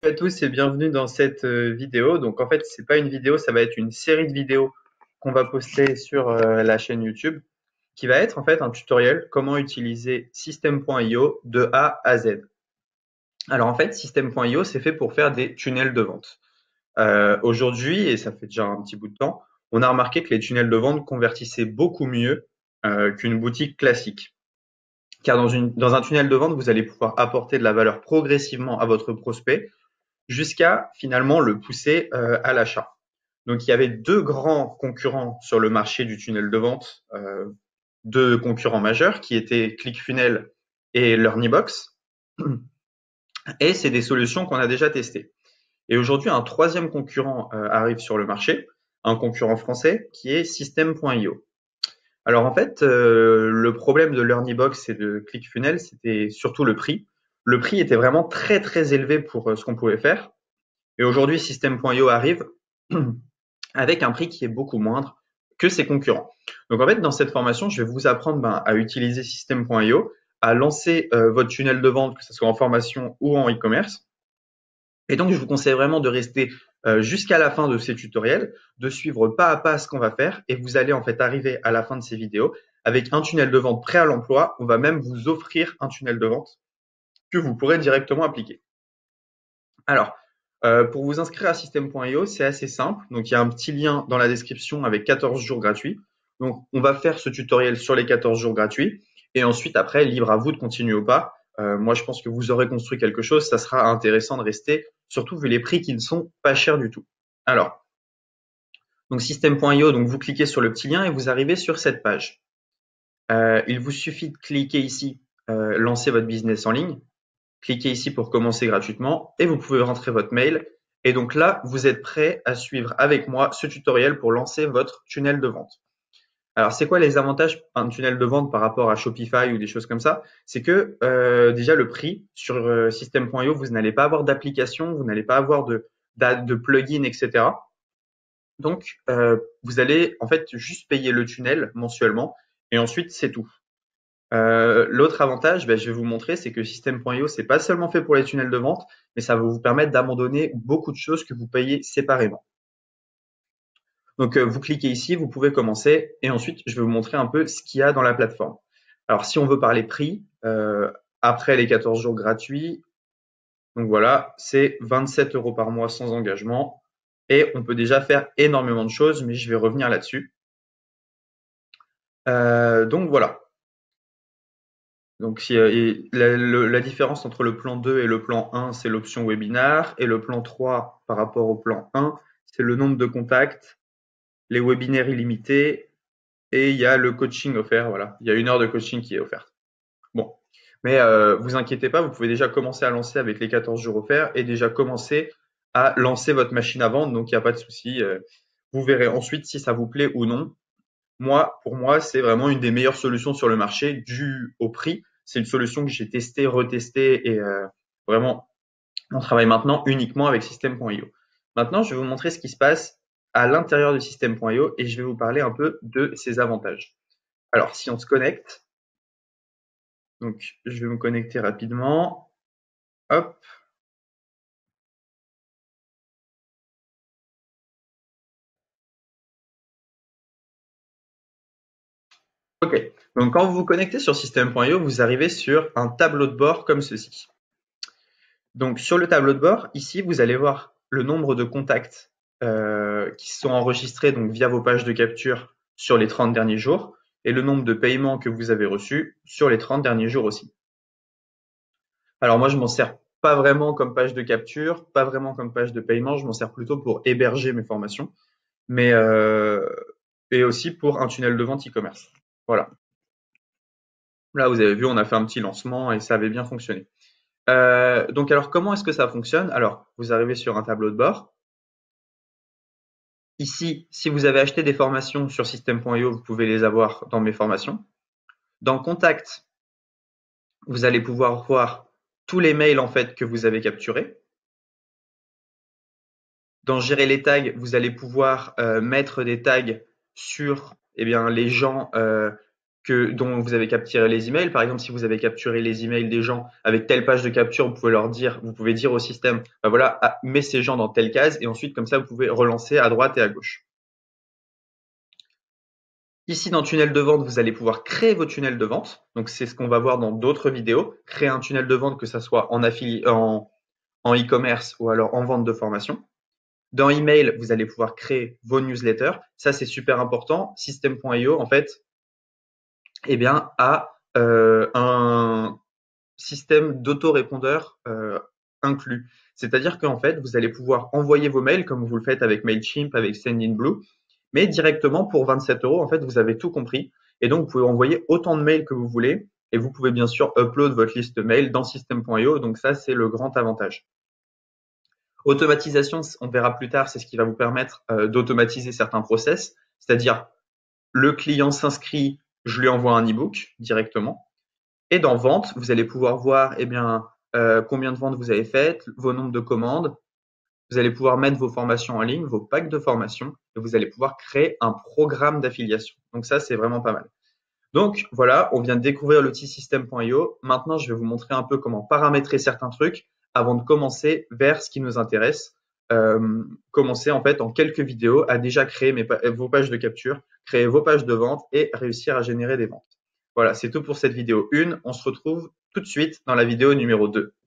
Bonjour à tous et bienvenue dans cette vidéo. Donc en fait, c'est pas une vidéo, ça va être une série de vidéos qu'on va poster sur la chaîne YouTube, qui va être en fait un tutoriel comment utiliser System.io de A à Z. Alors en fait, System.io, c'est fait pour faire des tunnels de vente. Aujourd'hui, et ça fait déjà un petit bout de temps, on a remarqué que les tunnels de vente convertissaient beaucoup mieux qu'une boutique classique. Car dans un tunnel de vente, vous allez pouvoir apporter de la valeur progressivement à votre prospect jusqu'à finalement le pousser à l'achat. Donc il y avait deux grands concurrents sur le marché du tunnel de vente, deux concurrents majeurs qui étaient ClickFunnels et LearnyBox. Et c'est des solutions qu'on a déjà testées. Et aujourd'hui, un troisième concurrent arrive sur le marché, un concurrent français qui est System.io. Alors en fait, le problème de LearnyBox et de ClickFunnels, c'était surtout le prix. Le prix était vraiment très très élevé pour ce qu'on pouvait faire. Et aujourd'hui, System.io arrive avec un prix qui est beaucoup moindre que ses concurrents. Donc en fait, dans cette formation, je vais vous apprendre à utiliser System.io, à lancer votre tunnel de vente, que ce soit en formation ou en e-commerce. Et donc, je vous conseille vraiment de rester jusqu'à la fin de ces tutoriels, de suivre pas à pas ce qu'on va faire, et vous allez en fait arriver à la fin de ces vidéos avec un tunnel de vente prêt à l'emploi. On va même vous offrir un tunnel de vente que vous pourrez directement appliquer. Alors, pour vous inscrire à System.io, c'est assez simple. Donc, il y a un petit lien dans la description avec 14 jours gratuits. Donc, on va faire ce tutoriel sur les 14 jours gratuits. Et ensuite, après, libre à vous de continuer ou pas. Moi, je pense que vous aurez construit quelque chose. Ça sera intéressant de rester, surtout vu les prix qui ne sont pas chers du tout. Alors, donc System.io, donc vous cliquez sur le petit lien et vous arrivez sur cette page. Il vous suffit de cliquer ici, lancer votre business en ligne. Cliquez ici pour commencer gratuitement et vous pouvez rentrer votre mail. Et donc là, vous êtes prêt à suivre avec moi ce tutoriel pour lancer votre tunnel de vente. Alors, c'est quoi les avantages d'un tunnel de vente par rapport à Shopify ou des choses comme ça? C'est que déjà le prix sur System.io, vous n'allez pas avoir d'application, vous n'allez pas avoir de plugin, etc. Donc, vous allez en fait juste payer le tunnel mensuellement et ensuite c'est tout. L'autre avantage, je vais vous montrer, c'est que System.io, c'est pas seulement fait pour les tunnels de vente, mais ça va vous permettre d'abandonner beaucoup de choses que vous payez séparément. Donc, vous cliquez ici, vous pouvez commencer, et ensuite, je vais vous montrer un peu ce qu'il y a dans la plateforme. Alors, si on veut parler prix, après les 14 jours gratuits, donc voilà, c'est 27 € par mois sans engagement, et on peut déjà faire énormément de choses, mais je vais revenir là-dessus. Donc voilà. Donc, la différence entre le plan 2 et le plan 1, c'est l'option webinar. Et le plan 3, par rapport au plan 1, c'est le nombre de contacts, les webinaires illimités et il y a le coaching offert. Voilà, il y a 1 heure de coaching qui est offerte. Bon, mais vous inquiétez pas, vous pouvez déjà commencer à lancer avec les 14 jours offerts et déjà commencer à lancer votre machine à vendre. Donc, il n'y a pas de souci. Vous verrez ensuite si ça vous plaît ou non. Pour moi, c'est vraiment une des meilleures solutions sur le marché dû au prix. C'est une solution que j'ai testée, retestée et vraiment, on travaille maintenant uniquement avec System.io. Maintenant, je vais vous montrer ce qui se passe à l'intérieur de System.io et je vais vous parler un peu de ses avantages. Alors, si on se connecte, donc je vais me connecter rapidement. Hop. OK. Donc, quand vous vous connectez sur System.io, vous arrivez sur un tableau de bord comme ceci. Donc, sur le tableau de bord, ici, vous allez voir le nombre de contacts qui sont enregistrés donc via vos pages de capture sur les 30 derniers jours et le nombre de paiements que vous avez reçus sur les 30 derniers jours aussi. Alors moi, je m'en sers pas vraiment comme page de capture, pas vraiment comme page de paiement, je m'en sers plutôt pour héberger mes formations, mais et aussi pour un tunnel de vente e-commerce. Voilà. Là, vous avez vu, on a fait un petit lancement et ça avait bien fonctionné. Donc alors, comment est-ce que ça fonctionne? Alors, vous arrivez sur un tableau de bord. Ici, si vous avez acheté des formations sur System.io, vous pouvez les avoir dans mes formations. Dans Contact, vous allez pouvoir voir tous les mails en fait que vous avez capturés. Dans Gérer les tags, vous allez pouvoir mettre des tags sur les gens dont vous avez capturé les emails. Par exemple, si vous avez capturé les emails des gens avec telle page de capture, vous pouvez dire au système, bah voilà, mets ces gens dans telle case et ensuite, comme ça, vous pouvez relancer à droite et à gauche. Ici, dans tunnel de vente, vous allez pouvoir créer vos tunnels de vente. Donc, c'est ce qu'on va voir dans d'autres vidéos. Créer un tunnel de vente, que ça soit en en e-commerce ou alors en vente de formation. Dans email, vous allez pouvoir créer vos newsletters. Ça, c'est super important. System.io, en fait, eh bien, a un système d'autorépondeur inclus. C'est-à-dire qu'en fait, vous allez pouvoir envoyer vos mails comme vous le faites avec Mailchimp, avec Sendinblue, mais directement pour 27 euros, en fait, vous avez tout compris. Et donc, vous pouvez envoyer autant de mails que vous voulez. Et vous pouvez bien sûr upload votre liste mail dans System.io. Donc ça, c'est le grand avantage. Automatisation, on verra plus tard, c'est ce qui va vous permettre d'automatiser certains process. C'est-à-dire, le client s'inscrit, je lui envoie un e-book directement. Et dans vente, vous allez pouvoir voir eh bien, combien de ventes vous avez faites, vos nombres de commandes. Vous allez pouvoir mettre vos formations en ligne, vos packs de formation, et vous allez pouvoir créer un programme d'affiliation. Donc ça, c'est vraiment pas mal. Donc voilà, on vient de découvrir l'outil System.io. Maintenant, je vais vous montrer un peu comment paramétrer certains trucs avant de commencer vers ce qui nous intéresse. Commencer en fait en quelques vidéos à déjà créer vos pages de capture, créer vos pages de vente et réussir à générer des ventes. Voilà, c'est tout pour cette vidéo 1. On se retrouve tout de suite dans la vidéo numéro 2.